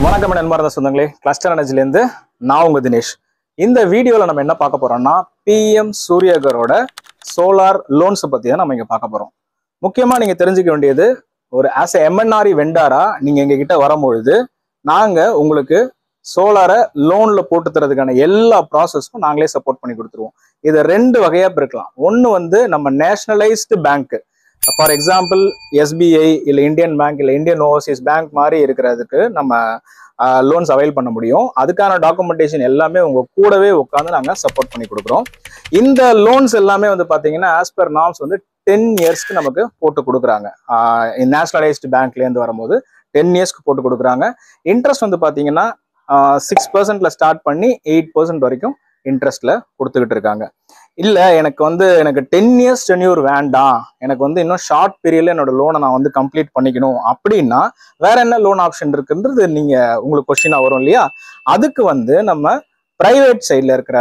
வணக்கம் நண்பர்களே, சொந்தங்களே. கிளஸ்டர் எனர்ஜிலேருந்து நான் உங்க தினேஷ். இந்த வீடியோவில் நம்ம என்ன பார்க்க போறோம்னா பிஎம் சூரியகரோட சோலார் லோன்ஸ் பற்றி தான் நம்ம இங்கே பார்க்க போகிறோம். முக்கியமாக நீங்கள் தெரிஞ்சுக்க வேண்டியது, ஒரு ஆஸ் எ எம்என்ஆர்இ வெண்டாரா நீங்கள் எங்ககிட்ட வரும்பொழுது நாங்கள் உங்களுக்கு சோலாரை லோனில் போட்டு தரதுக்கான எல்லா ப்ராசஸும் நாங்களே சப்போர்ட் பண்ணி கொடுத்துருவோம். இதை ரெண்டு வகையாக பிரிக்கலாம். ஒன்று வந்து நம்ம nationalised bank, for example SBI இல்லை இந்தியன் பேங்க் இல்லை இந்தியன் ஓவர்சீஸ் பேங்க் மாதிரி இருக்கிறதுக்கு நம்ம லோன்ஸ் அவைல் பண்ண முடியும். அதுக்கான டாக்குமெண்டேஷன் எல்லாமே உங்க கூடவே உட்காந்து நாங்கள் சப்போர்ட் பண்ணி கொடுக்குறோம். இந்த லோன்ஸ் எல்லாமே வந்து பார்த்தீங்கன்னா ஆஸ் பர் நார்ம்ஸ் வந்து 10 இயர்ஸ்க்கு நமக்கு போட்டு கொடுக்குறாங்க. நேஷனலைஸ்டு பேங்க்லேருந்து வரும்போது 10 இயர்ஸ்க்கு போட்டு கொடுக்குறாங்க. இன்ட்ரெஸ்ட் வந்து பார்த்தீங்கன்னா 6% ஸ்டார்ட் பண்ணி 8% வரைக்கும் இன்ட்ரெஸ்ட்ல கொடுத்துக்கிட்டு இருக்காங்க. இல்லை எனக்கு 10 இயர்ஸ் டென்யூர் வேண்டாம், எனக்கு வந்து இன்னும் ஷார்ட் பீரியட்ல என்னோட லோனை நான் வந்து கம்ப்ளீட் பண்ணிக்கணும் அப்படின்னா வேற என்ன லோன் ஆப்ஷன் இருக்குன்றது உங்களுக்கு கொஸ்டினா வரும் இல்லையா? அதுக்கு வந்து நம்ம பிரைவேட் சைட்ல இருக்கிற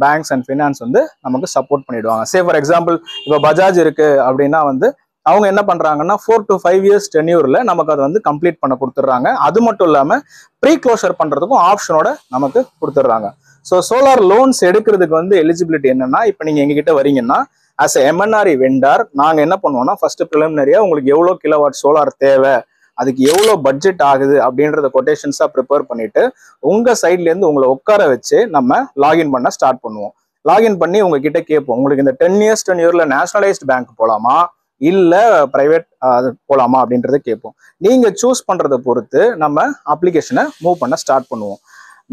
பேங்க்ஸ் அண்ட் ஃபினான்ஸ் வந்து நமக்கு சப்போர்ட் பண்ணிடுவாங்க. சே ஃபார் எக்ஸாம்பிள் இப்போ பஜாஜ் இருக்கு அப்படின்னா வந்து அவங்க என்ன பண்றாங்கன்னா 4 to 5 இயர்ஸ் டென்யூர்ல நமக்கு அதை வந்து கம்ப்ளீட் பண்ண கொடுத்துட்றாங்க. அது மட்டும் இல்லாம ப்ரீ க்ளோஷர் பண்றதுக்கும் ஆப்ஷனோட நமக்கு கொடுத்துட்றாங்க. ஸோ சோலார் லோன்ஸ் எடுக்கிறதுக்கு வந்து எலிஜிபிலிட்டி என்னன்னா, இப்போ நீங்க எங்ககிட்ட வரீங்கன்னா ஆஸ் எ எம்என்ஆர்இ வெண்டார் நாங்கள் என்ன பண்ணுவோம்னா ஃபர்ஸ்ட் ப்ரிலிமினரியா உங்களுக்கு எவ்வளோ கிலோவாட் சோலார் தேவை, அதுக்கு எவ்வளோ பட்ஜெட் ஆகுது அப்படின்றத கொட்டேஷன்ஸா ப்ரிப்பேர் பண்ணிட்டு உங்க சைட்லேருந்து உங்களை உட்கார வச்சு நம்ம லாகின் பண்ண ஸ்டார்ட் பண்ணுவோம். லாகின் பண்ணி உங்ககிட்ட கேட்போம், உங்களுக்கு இந்த 10 இயர்ஸ் டென்யூர்ல நேஷனலைஸ்டு பேங்க் போகலாமா இல்ல பிரைவேட் போகலாமா அப்படின்றத கேட்போம். நீங்க சூஸ் பண்றதை பொறுத்து நம்ம அப்ளிகேஷனை மூவ் பண்ண ஸ்டார்ட் பண்ணுவோம்.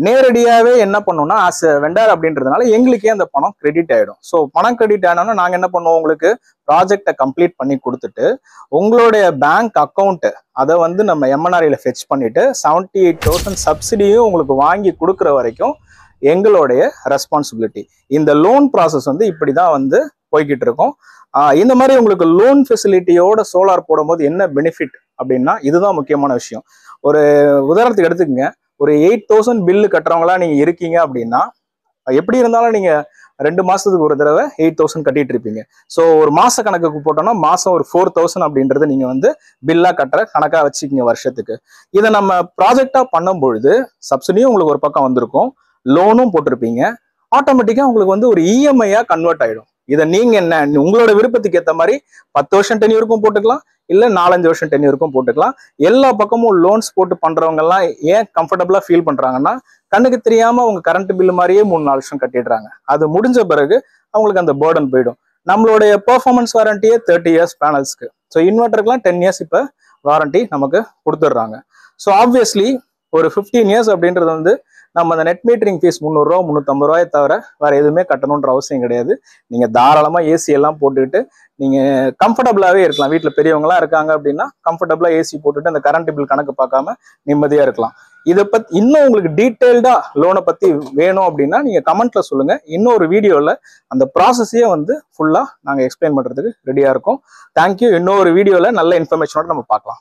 நேரடியாகவே என்ன பண்ணோம்னா ஆஸ் எ வெண்டார் அப்படின்றதுனால எங்களுக்கே அந்த பணம் கிரெடிட் ஆயிடும். ஸோ பணம் கிரெடிட் ஆனோம்னா நாங்கள் என்ன பண்ணுவோம், உங்களுக்கு ப்ராஜெக்டை கம்ப்ளீட் பண்ணி கொடுத்துட்டு உங்களுடைய பேங்க் அக்கௌண்ட் அதை வந்து நம்ம எம்என்ஆர்இல ஃபெச் பண்ணிட்டு 78,000 சப்சிடியும் உங்களுக்கு வாங்கி கொடுக்குற வரைக்கும் எங்களுடைய ரெஸ்பான்சிபிலிட்டி. இந்த லோன் ப்ராசஸ் வந்து இப்படிதான் வந்து போய்கிட்டு இருக்கும். இந்த மாதிரி உங்களுக்கு லோன் ஃபெசிலிட்டியோட சோலார் போடும்போது என்ன பெனிஃபிட் அப்படின்னா இதுதான் முக்கியமான விஷயம். ஒரு உதாரணத்துக்கு எடுத்துக்கங்க, ஒரு 8,000 பில்லு கட்டுறவங்களா நீங்க இருக்கீங்க அப்படின்னா எப்படி இருந்தாலும் நீங்க 2 மாசத்துக்கு ஒரு தடவை 8,000 கட்டிட்டு இருப்பீங்க. ஸோ ஒரு மாச கணக்குக்கு போட்டோம்னா மாசம் ஒரு 4,000 அப்படின்றது நீங்க வந்து பில்லா கட்டுற கணக்கா வச்சுக்கிங்க வருஷத்துக்கு. இதை நம்ம ப்ராஜெக்டா பண்ணும்பொழுது சப்சிடியும் உங்களுக்கு ஒரு பக்கம் வந்திருக்கும், லோனும் போட்டிருப்பீங்க, ஆட்டோமேட்டிக்கா உங்களுக்கு வந்து ஒரு இஎம்ஐயா கன்வெர்ட் ஆயிடும். இதை நீங்க என்ன உங்களோட விருப்பத்துக்கு ஏற்ற மாதிரி 10 வருஷம் டென்யூருக்கும் போட்டுக்கலாம், இல்ல 4-5 வருஷம் டென்யூருக்கும் போட்டுக்கலாம். எல்லா பக்கமும் லோன்ஸ் போட்டு பண்றவங்க எல்லாம் ஏன் கம்ஃபர்டபுளா ஃபீல் பண்றாங்கன்னா, கண்ணுக்கு தெரியாம அவங்க கரண்ட் பில்லு மாதிரியே 3-4 வருஷம் கட்டிடுறாங்க. அது முடிஞ்ச பிறகு அவங்களுக்கு அந்த பேர்டன் போயிடும். நம்மளுடைய பெர்ஃபார்மன்ஸ் வாரண்டியே 30 இயர்ஸ் பேனல்ஸ்க்கு. ஸோ இன்வெர்டருக்குலாம் 10 இயர்ஸ் இப்போ வாரண்டி நமக்கு கொடுத்துட்றாங்க. ஸோ ஆப்வியஸ்லி ஒரு 15 இயர்ஸ் அப்படின்றது வந்து நம்ம அந்த நெட் மீட்டரிங் ஃபீஸ் 300 ரூபா 350 ரூபாயை தவிர வேற எதுவுமே கட்டணுன்ற அவசியம் கிடையாது. நீங்க தாராளமா ஏசி எல்லாம் போட்டுக்கிட்டு நீங்க கம்ஃபர்டபுளாவே இருக்கலாம். வீட்டுல பெரியவங்கலாம் இருக்காங்க அப்படின்னா கம்ஃபர்டபுளா ஏசி போட்டுட்டு அந்த கரண்ட் பில் கணக்கு பார்க்காம நிம்மதியா இருக்கலாம். இதை பத்தி இன்னும் உங்களுக்கு டீட்டெயில்டா லோனை பத்தி வேணும் அப்படின்னா நீங்க கமெண்ட்ல சொல்லுங்க. இன்னொரு வீடியோல அந்த ப்ராசஸையே வந்து ஃபுல்லா நாங்க எக்ஸ்பிளைன் பண்றதுக்கு ரெடியா இருக்கோம். தேங்க்யூ. இன்னொரு வீடியோல நல்ல இன்ஃபர்மேஷனோட நம்ம பார்க்கலாம்.